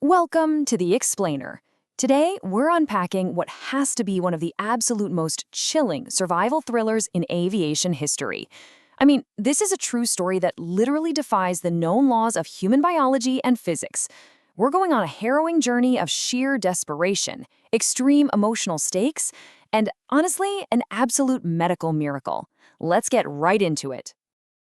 Welcome to The Explainer. Today, we're unpacking what has to be one of the absolute most chilling survival thrillers in aviation history. I mean, this is a true story that literally defies the known laws of human biology and physics. We're going on a harrowing journey of sheer desperation, extreme emotional stakes, and honestly, an absolute medical miracle. Let's get right into it.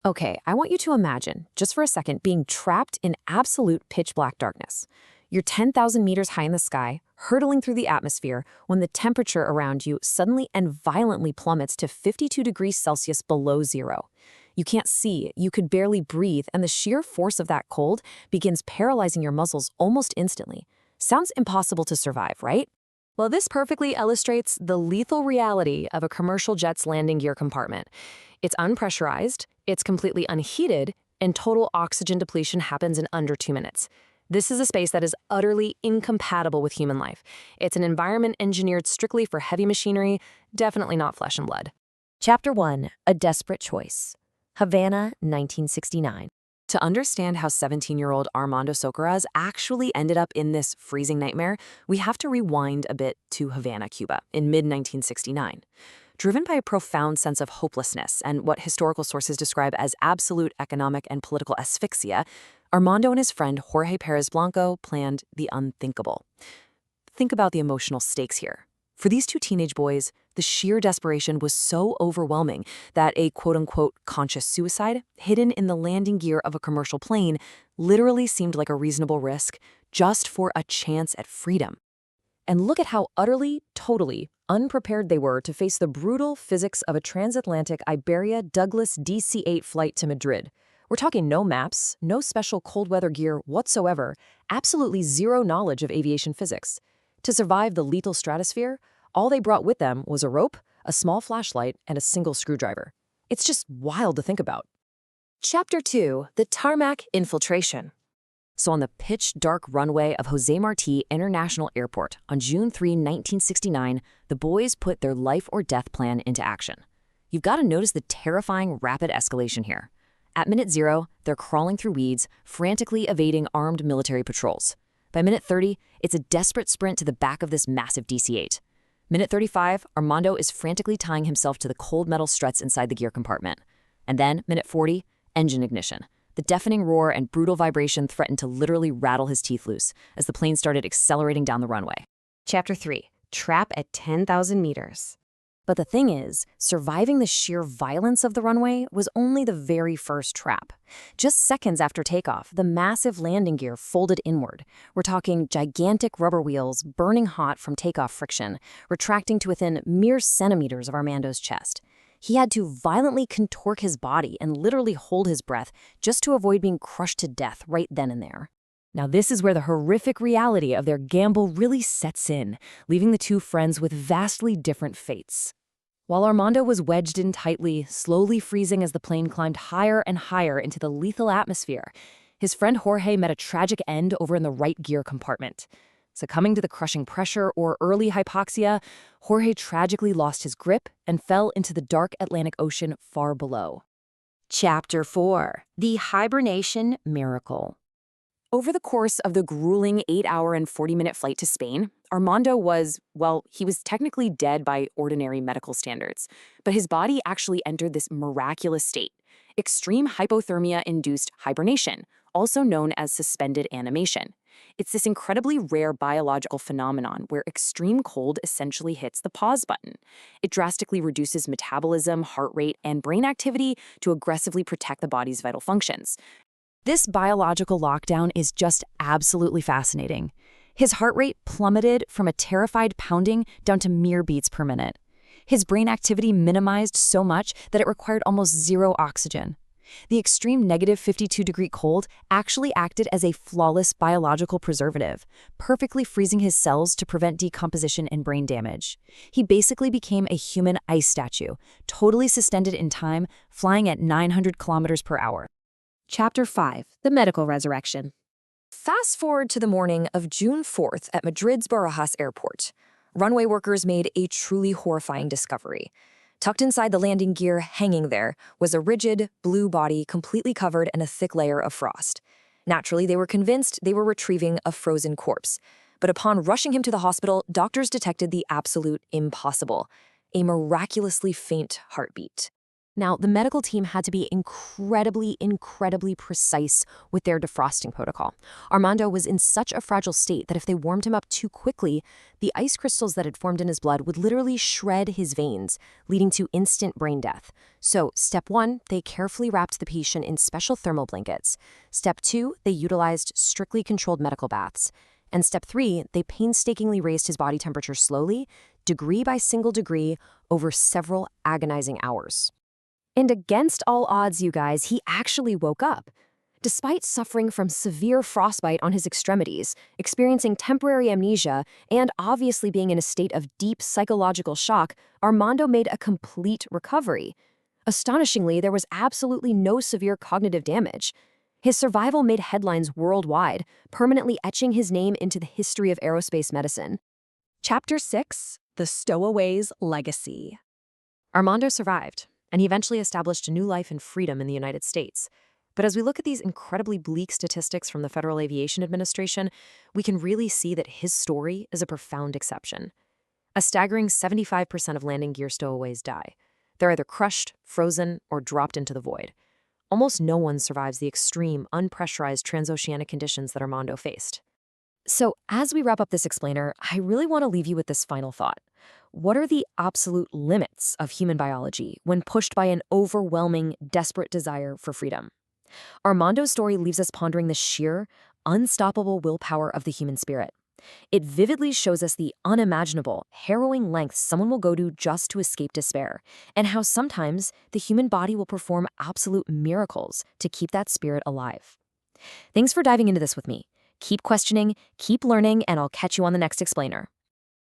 Okay, I want you to imagine, just for a second, being trapped in absolute pitch-black darkness. You're 10,000 meters high in the sky, hurtling through the atmosphere, when the temperature around you suddenly and violently plummets to 52 degrees Celsius below zero. You can't see, you could barely breathe, and the sheer force of that cold begins paralyzing your muscles almost instantly. Sounds impossible to survive, right? Well, this perfectly illustrates the lethal reality of a commercial jet's landing gear compartment. It's unpressurized, it's completely unheated, and total oxygen depletion happens in under 2 minutes. This is a space that is utterly incompatible with human life. It's an environment engineered strictly for heavy machinery, definitely not flesh and blood. Chapter 1, A Desperate Choice. Havana, 1969. To understand how 17-year-old Armando Socorros actually ended up in this freezing nightmare, we have to rewind a bit to Havana, Cuba, in mid-1969. Driven by a profound sense of hopelessness and what historical sources describe as absolute economic and political asphyxia, Armando and his friend Jorge Perez Blanco planned the unthinkable. Think about the emotional stakes here. For these two teenage boys, the sheer desperation was so overwhelming that a quote-unquote conscious suicide hidden in the landing gear of a commercial plane literally seemed like a reasonable risk just for a chance at freedom. And look at how utterly, totally unprepared they were to face the brutal physics of a transatlantic Iberia Douglas DC-8 flight to Madrid. We're talking no maps, no special cold weather gear whatsoever, absolutely zero knowledge of aviation physics. To survive the lethal stratosphere, all they brought with them was a rope, a small flashlight, and a single screwdriver. It's just wild to think about. Chapter 2, The Tarmac Infiltration. So on the pitch-dark runway of Jose Marti International Airport on June 3, 1969, the boys put their life-or-death plan into action. You've got to notice the terrifying rapid escalation here. At minute 0, they're crawling through weeds, frantically evading armed military patrols. By minute 30, it's a desperate sprint to the back of this massive DC-8. Minute 35, Armando is frantically tying himself to the cold metal struts inside the gear compartment. And then, minute 40, engine ignition. The deafening roar and brutal vibration threatened to literally rattle his teeth loose as the plane started accelerating down the runway. Chapter 3, Trap at 10,000 meters. But the thing is, surviving the sheer violence of the runway was only the very first trap. Just seconds after takeoff, the massive landing gear folded inward. We're talking gigantic rubber wheels burning hot from takeoff friction, retracting to within mere centimeters of Armando's chest. He had to violently contort his body and literally hold his breath just to avoid being crushed to death right then and there. Now this is where the horrific reality of their gamble really sets in, leaving the two friends with vastly different fates. While Armando was wedged in tightly, slowly freezing as the plane climbed higher and higher into the lethal atmosphere, his friend Jorge met a tragic end over in the right gear compartment. Succumbing to the crushing pressure or early hypoxia, Jorge tragically lost his grip and fell into the dark Atlantic Ocean far below. Chapter 4, The Hibernation Miracle. Over the course of the grueling 8-hour and 40-minute flight to Spain, Armando was, well, he was technically dead by ordinary medical standards, but his body actually entered this miraculous state, extreme hypothermia-induced hibernation, also known as suspended animation. It's this incredibly rare biological phenomenon where extreme cold essentially hits the pause button. It drastically reduces metabolism, heart rate, and brain activity to aggressively protect the body's vital functions. This biological lockdown is just absolutely fascinating. His heart rate plummeted from a terrified pounding down to mere beats per minute. His brain activity minimized so much that it required almost zero oxygen. The extreme negative 52-degree cold actually acted as a flawless biological preservative, perfectly freezing his cells to prevent decomposition and brain damage. He basically became a human ice statue, totally suspended in time, flying at 900 kilometers per hour. Chapter 5, The Medical Resurrection. Fast forward to the morning of June 4th at Madrid's Barajas Airport. Runway workers made a truly horrifying discovery. Tucked inside the landing gear, hanging there, was a rigid, blue body completely covered in a thick layer of frost. Naturally, they were convinced they were retrieving a frozen corpse. But upon rushing him to the hospital, doctors detected the absolute impossible: a miraculously faint heartbeat. Now, the medical team had to be incredibly precise with their defrosting protocol. Armando was in such a fragile state that if they warmed him up too quickly, the ice crystals that had formed in his blood would literally shred his veins, leading to instant brain death. So, step 1, they carefully wrapped the patient in special thermal blankets. Step 2, they utilized strictly controlled medical baths. And step 3, they painstakingly raised his body temperature slowly, degree by single degree, over several agonizing hours. And against all odds, you guys, he actually woke up. Despite suffering from severe frostbite on his extremities, experiencing temporary amnesia, and obviously being in a state of deep psychological shock, Armando made a complete recovery. Astonishingly, there was absolutely no severe cognitive damage. His survival made headlines worldwide, permanently etching his name into the history of aerospace medicine. Chapter 6: The Stowaways' Legacy. Armando survived, and he eventually established a new life and freedom in the United States. But as we look at these incredibly bleak statistics from the Federal Aviation Administration, we can really see that his story is a profound exception. A staggering 75% of landing gear stowaways die. They're either crushed, frozen, or dropped into the void. Almost no one survives the extreme, unpressurized transoceanic conditions that Armando faced. So, as we wrap up this explainer, I really want to leave you with this final thought. What are the absolute limits of human biology when pushed by an overwhelming, desperate desire for freedom? Armando's story leaves us pondering the sheer, unstoppable willpower of the human spirit. It vividly shows us the unimaginable, harrowing lengths someone will go to just to escape despair, and how sometimes the human body will perform absolute miracles to keep that spirit alive. Thanks for diving into this with me. Keep questioning, keep learning, and I'll catch you on the next explainer.